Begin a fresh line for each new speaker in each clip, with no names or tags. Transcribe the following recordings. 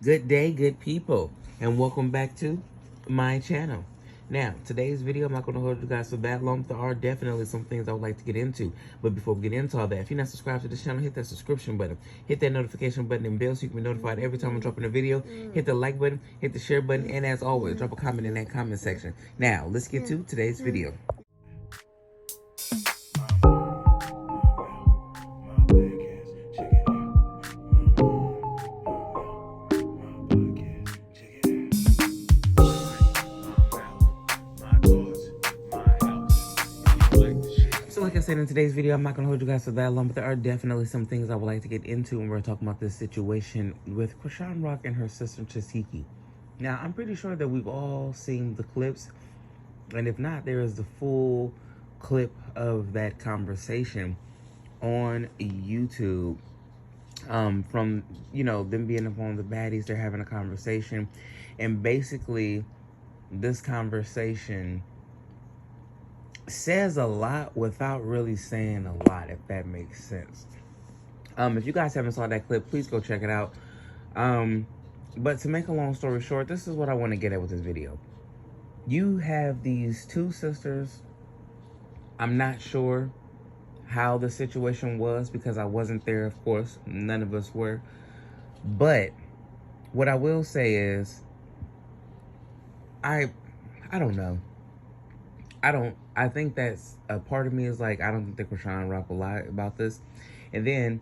Good day, good people, and welcome back to my channel. Now, today's video, I'm not going to hold you guys for that long. There are definitely some things I would like to get into. But before we get into all that, if you're not subscribed to this channel, hit that subscription button. Hit that notification button and bell so you can be notified every time I'm dropping a video. Hit the like button, hit the share button, and as always, drop a comment in that comment section. Now, let's get to today's video. So like I said in today's video, I'm not going to hold you guys for that long, but there are definitely some things I would like to get into when we're talking about this situation with Chrisean Rock and her sister Tesehki. Now, I'm pretty sure that we've all seen the clips, and if not, there is the full clip of that conversation on YouTube from, them being upon the baddies. They're having a conversation, and basically this conversation says a lot without really saying a lot, if that makes sense. If you guys haven't saw that clip, please go check it out. But to make a long story short, this is what I want to get at with this video. You have these two sisters. I'm not sure how the situation was because I wasn't there, of course. None of us were. But what I will say is, I don't know. I think that's a part of me is like, I don't think Chrisean Rock will lie about this. And then,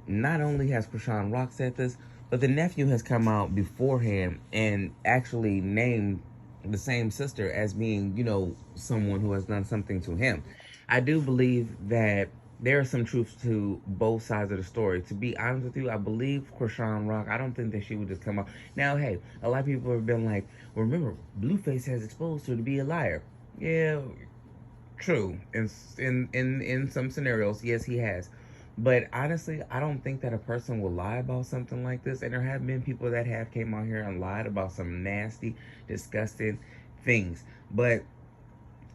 not only has Chrisean Rock said this, but the nephew has come out beforehand and actually named the same sister as being, someone who has done something to him. I do believe that there is some truth to both sides of the story. To be honest with you, I believe Chrisean Rock. I don't think that she would just come out. Now, hey, a lot of people have been like, well, remember, Blueface has exposed her to be a liar. Yeah, true. In some scenarios, yes, he has. But honestly, I don't think that a person will lie about something like this. And there have been people that have came out here and lied about some nasty, disgusting things. But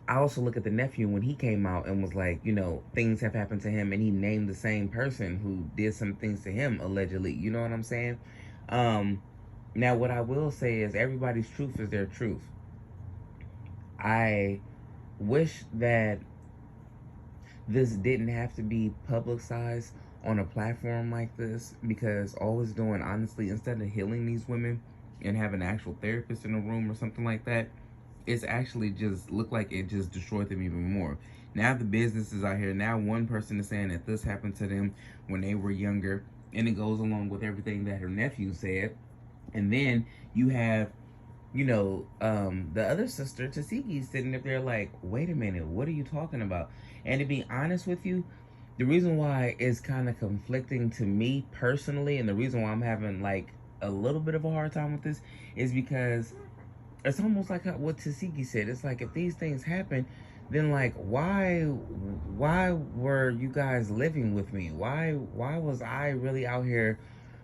I also look at the nephew when he came out and was like, things have happened to him, and he named the same person who did some things to him, allegedly. You know what I'm saying? Now, what I will say is everybody's truth is their truth. I wish that this didn't have to be publicized on a platform like this, because all it's doing, honestly, instead of healing these women and having an actual therapist in the room or something like that, it's actually just looked like it just destroyed them even more. Now the business is out here. Now one person is saying that this happened to them when they were younger, and it goes along with everything that her nephew said. And then you have, the other sister, Tesehki, sitting up there like, wait a minute, what are you talking about? And to be honest with you, the reason why it's kind of conflicting to me personally, and the reason why I'm having like a little bit of a hard time with this, is because it's almost like what Tesehki said. It's like, if these things happen, then like, why were you guys living with me? Why was I really out here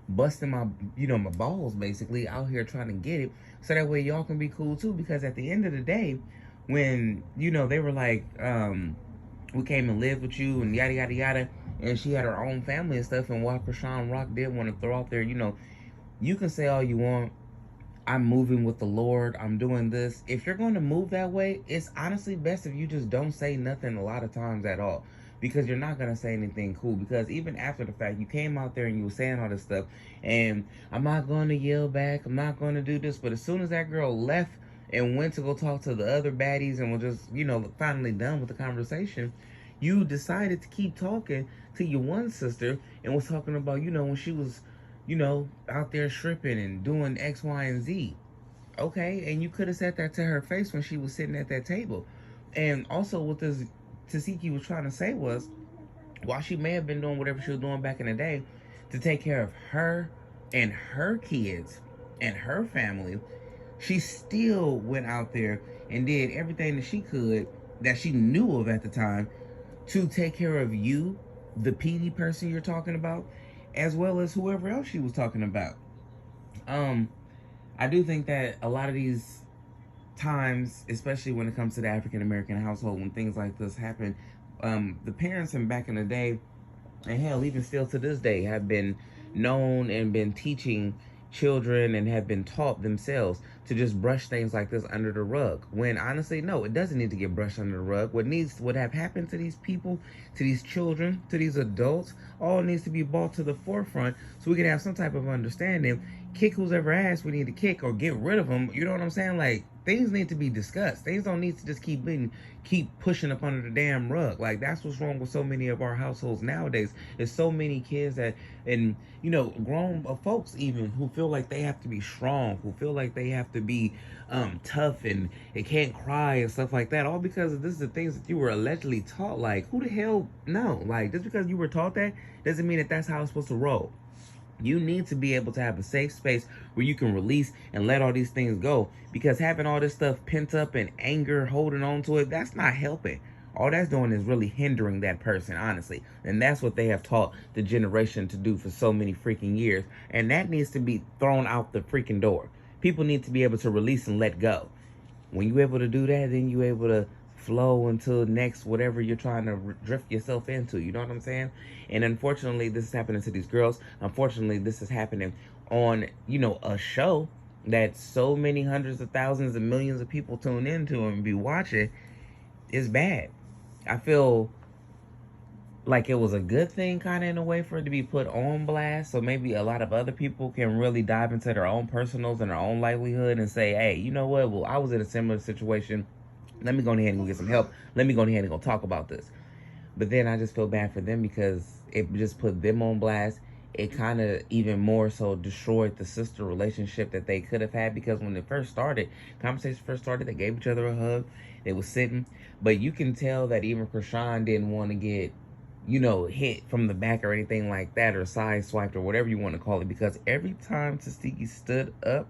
busting my my balls, basically out here trying to get it, so that way y'all can be cool too? Because at the end of the day, when they were like, we came and lived with you and yada yada yada, and she had her own family and stuff, and while Chrisean Rock did want to throw out there, you can say all you want, I'm moving with the Lord, I'm doing this. If you're going to move that way, it's honestly best if you just don't say nothing a lot of times at all, because you're not going to say anything cool. Because even after the fact, you came out there and you were saying all this stuff, and I'm not going to yell back, I'm not going to do this. But as soon as that girl left and went to go talk to the other baddies and was just, finally done with the conversation, you decided to keep talking to your one sister and was talking about, when she was, out there stripping and doing X, Y, and Z. Okay, and you could have said that to her face when she was sitting at that table. And also, what this Tesehki was trying to say was, while she may have been doing whatever she was doing back in the day to take care of her and her kids and her family, she still went out there and did everything that she could, that she knew of at the time, to take care of you, the PD person you're talking about, as well as whoever else she was talking about. I do think that a lot of these times, especially when it comes to the African American household, when things like this happen, the parents in back in the day, and hell, even still to this day, have been known and been teaching children and have been taught themselves to just brush things like this under the rug, when honestly, no, it doesn't need to get brushed under the rug. What have happened to these people, to these children, to these adults, all needs to be brought to the forefront so we can have some type of understanding. Kick who's ever asked we need to kick, or get rid of them. You know what I'm saying? Like, things need to be discussed. Things don't need to just keep pushing up under the damn rug. Like, that's what's wrong with so many of our households nowadays. There's so many kids that, and grown folks even, who feel like they have to be strong, who feel like they have to be tough, and they can't cry and stuff like that, all because this is the things that you were allegedly taught. Like, who the hell? No, like, just because you were taught that doesn't mean that that's how it's supposed to roll. You need to be able to have a safe space where you can release and let all these things go, because having all this stuff pent up and anger, holding on to it, that's not helping. All that's doing is really hindering that person, honestly. And that's what they have taught the generation to do for so many freaking years. And that needs to be thrown out the freaking door. People need to be able to release and let go. When you're able to do that, then you're able to flow until next whatever you're trying to drift yourself into. You know what I'm saying? And unfortunately, this is happening to these girls. Unfortunately, this is happening on, a show that so many hundreds of thousands and millions of people tune into and be watching. Is bad. I feel like it was a good thing, kind of, in a way, for it to be put on blast, so maybe a lot of other people can really dive into their own personals and their own livelihood and say, hey, you know what, well, I was in a similar situation, let me go ahead and go get some help, let me go ahead and go talk about this. But then I just feel bad for them, because it just put them on blast. It kind of even more so destroyed the sister relationship that they could have had, because when it first started, conversation first started, they gave each other a hug, they was sitting, but you can tell that even Chrisean didn't want to get hit from the back or anything like that, or side swiped, or whatever you want to call it, because every time Tesehki stood up,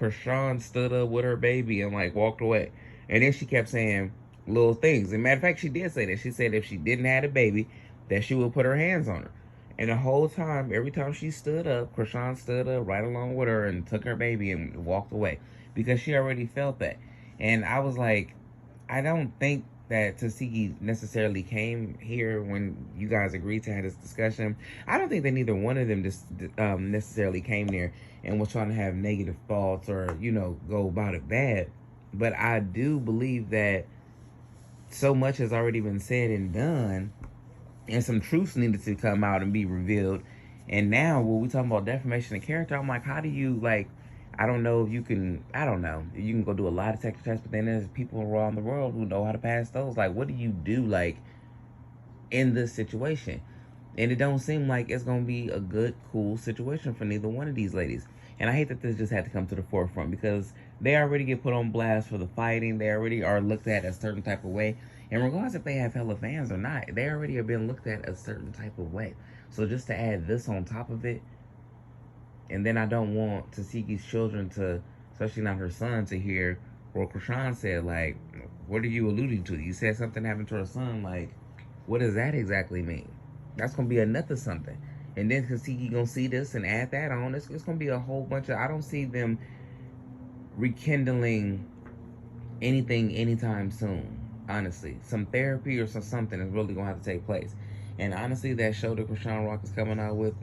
Chrisean stood up with her baby and like walked away. And then she kept saying little things. As a matter of fact, she did say that. She said if she didn't have a baby, that she would put her hands on her. And the whole time, every time she stood up, Chrisean stood up right along with her and took her baby and walked away, because she already felt that. And I was like, I don't think that Tesehki necessarily came here when you guys agreed to have this discussion. I don't think that neither one of them just necessarily came there and was trying to have negative thoughts or, go about it bad. But I do believe that so much has already been said and done, and some truths needed to come out and be revealed. And now, when we talking about defamation of character, I'm like, how do you, like, I don't know if you can, I don't know. You can go do a lie detector test, but then there's people around the world who know how to pass those. Like, what do you do, like, in this situation? And it don't seem like it's going to be a good, cool situation for neither one of these ladies. And I hate that this just had to come to the forefront, because they already get put on blast for the fighting. They already are looked at a certain type of way. And regardless if they have hella fans or not, they already have been looked at a certain type of way. So just to add this on top of it, and then I don't want Tesehki's children to, especially not her son, to hear what Chrisean said. Like, what are you alluding to? You said something happened to her son. Like, what does that exactly mean? That's going to be another something. And then Tesehki going to see this and add that on. It's going to be a whole bunch of, I don't see them rekindling anything anytime soon. Honestly, some therapy or something is really going to have to take place. And honestly, that show that Chrisean Rock is coming out with,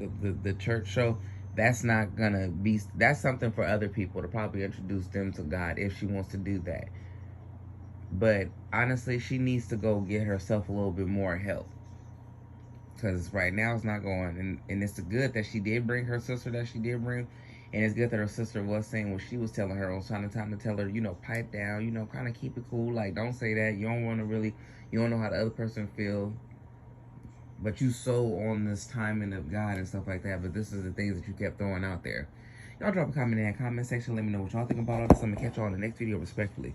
the church show, that's not gonna be, that's something for other people to probably introduce them to God if she wants to do that. But honestly, she needs to go get herself a little bit more help, because right now it's not going. And it's good that she did bring her sister, that she did bring, and it's good that her sister was saying what she was telling her, was trying to tell her, pipe down, kind of keep it cool, like, don't say that, you don't want to really, you don't know how the other person feel, but you so on this timing of God and stuff like that. But this is the things that you kept throwing out there. Y'all drop a comment in that comment section. Let me know what y'all think about all this. I'm going to catch y'all in the next video, respectfully.